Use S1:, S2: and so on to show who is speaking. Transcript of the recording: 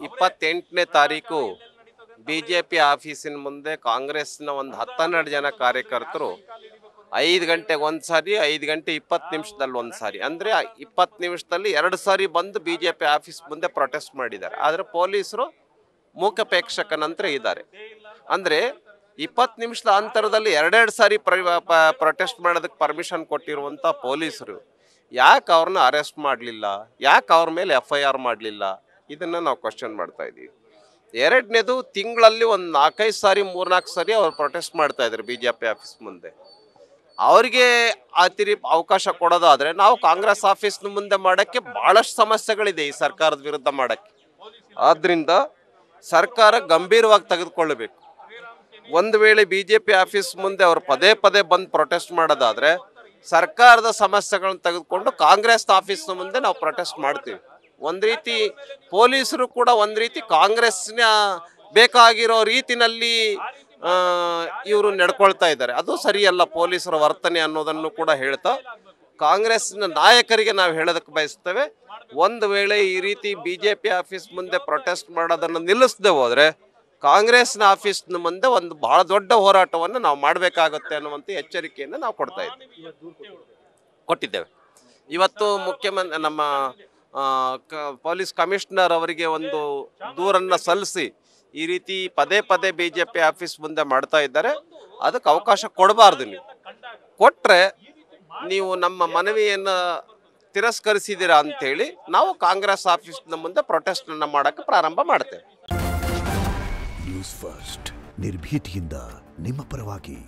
S1: 28ನೇ ತಾರೀಕು BJP ಆಫೀಸಿನ ಮುಂದೆ ಕಾಂಗ್ರೆಸ್ನ ಒಂದು 10-12 ಜನ ಕಾರ್ಯಕರ್ತರು 5 ಗಂಟೆಗೆ ಒಂದು ಸಾರಿ, 5 ಗಂಟೆ 20 ನಿಮಿಷದಲ್ಲಿ ಒಂದು ಸಾರಿ, ಅಂದರೆ 20 ನಿಮಿಷದಲ್ಲಿ 2 ಸಾರಿ ಬಂದು BJP ಆಫೀಸ್ ಮುಂದೆ ಪ್ರೊಟೆಸ್ಟ್ ಮಾಡಿದ್ದಾರೆ. ಆದರೆ ಪೊಲೀಸರು ಮೂಕ ಪ್ರೇಕ್ಷಕನಂತರ ಇದ್ದಾರೆ. ಅಂದರೆ 20 ನಿಮಿಷದ ಅಂತರದಲ್ಲಿ 2 ಸಾರಿ ಪ್ರೊಟೆಸ್ಟ್ ಮಾಡೋದಕ್ಕೆ ಪರ್ಮಿಷನ್ ಕೊಟ್ಟಿರುವಂಥ ಪೊಲೀಸರು ಯಾಕೆ ಅವ್ರನ್ನ ಅರೆಸ್ಟ್ ಮಾಡಲಿಲ್ಲ, ಯಾಕೆ ಅವ್ರ ಮೇಲೆ FIR ಮಾಡಲಿಲ್ಲ, ಇದನ್ನು ನಾವು ಕ್ವಶನ್ ಮಾಡ್ತಾ ಇದ್ದೀವಿ. ಎರಡನೇದು, ತಿಂಗಳಲ್ಲಿ ಒಂದು 4-5 ಸಾರಿ 3-4 ಸಾರಿ ಅವ್ರು ಪ್ರೊಟೆಸ್ಟ್ ಮಾಡ್ತಾ ಇದ್ದಾರೆ BJP ಆಫೀಸ್ ಮುಂದೆ. ಅವರಿಗೆ ಅವಕಾಶ ಕೊಡೋದಾದರೆ ನಾವು ಕಾಂಗ್ರೆಸ್ ಆಫೀಸ್ನ ಮುಂದೆ ಮಾಡೋಕ್ಕೆ ಭಾಳಷ್ಟು ಸಮಸ್ಯೆಗಳಿದೆ ಈ ಸರ್ಕಾರದ ವಿರುದ್ಧ ಮಾಡೋಕ್ಕೆ. ಆದ್ದರಿಂದ ಸರ್ಕಾರ ಗಂಭೀರವಾಗಿ ತೆಗೆದುಕೊಳ್ಳಬೇಕು. ಒಂದು ವೇಳೆ BJP ಆಫೀಸ್ ಮುಂದೆ ಅವರು ಪದೇ ಪದೇ ಬಂದು ಪ್ರೊಟೆಸ್ಟ್ ಮಾಡೋದಾದರೆ ಸರ್ಕಾರದ ಸಮಸ್ಯೆಗಳನ್ನು ತೆಗೆದುಕೊಂಡು ಕಾಂಗ್ರೆಸ್ ಆಫೀಸ್ನ ಮುಂದೆ ನಾವು ಪ್ರೊಟೆಸ್ಟ್ ಮಾಡ್ತೀವಿ. ಒಂದು ರೀತಿ ಪೊಲೀಸರು ಕೂಡ ಒಂದು ರೀತಿ ಕಾಂಗ್ರೆಸ್ನ ಬೇಕಾಗಿರೋ ರೀತಿನಲ್ಲಿ ಇವರು ನಡ್ಕೊಳ್ತಾ ಇದ್ದಾರೆ. ಅದು ಸರಿಯಲ್ಲ ಪೊಲೀಸರ ವರ್ತನೆ ಅನ್ನೋದನ್ನು ಕೂಡ ಹೇಳ್ತಾ ಕಾಂಗ್ರೆಸ್ನ ನಾಯಕರಿಗೆ ನಾವು ಹೇಳೋದಕ್ಕೆ ಬಯಸ್ತೇವೆ, ಒಂದು ವೇಳೆ ಈ ರೀತಿ BJP ಆಫೀಸ್ ಮುಂದೆ ಪ್ರೊಟೆಸ್ಟ್ ಮಾಡೋದನ್ನು ನಿಲ್ಲಿಸದೆ ಹೋದರೆ ಕಾಂಗ್ರೆಸ್ನ ಆಫೀಸ್ನ ಮುಂದೆ ಒಂದು ಬಹಳ ದೊಡ್ಡ ಹೋರಾಟವನ್ನು ನಾವು ಮಾಡಬೇಕಾಗುತ್ತೆ ಅನ್ನುವಂಥ ಎಚ್ಚರಿಕೆಯನ್ನು ನಾವು ಕೊಟ್ಟಿದ್ದೇವೆ. ಇವತ್ತು ಮುಖ್ಯಮಂತ್ರಿ ನಮ್ಮ ಪೊಲೀಸ್ ಕಮಿಷನರ್ ಅವರಿಗೆ ಒಂದು ದೂರನ್ನು ಸಲ್ಲಿಸಿ ಈ ರೀತಿ ಪದೇ ಪದೇ BJP ಆಫೀಸ್ ಮುಂದೆ ಮಾಡ್ತಾ ಇದ್ದಾರೆ, ಅದಕ್ಕೆ ಅವಕಾಶ ಕೊಡಬಾರ್ದು. ನೀವು ಕೊಟ್ಟರೆ ನೀವು ನಮ್ಮ ಮನವಿಯನ್ನು ತಿರಸ್ಕರಿಸಿದ್ದೀರಾ ಅಂಥೇಳಿ ನಾವು ಕಾಂಗ್ರೆಸ್ ಆಫೀಸ್ನ ಮುಂದೆ ಪ್ರೊಟೆಸ್ಟನ್ನು ಮಾಡೋಕ್ಕೆ ಪ್ರಾರಂಭ ಮಾಡ್ತೇವೆ.
S2: ನ್ಯೂಸ್ ಫಸ್ಟ್, ನಿರ್ಭೀತಿಯಿಂದ ನಿಮ್ಮ ಪರವಾಗಿ.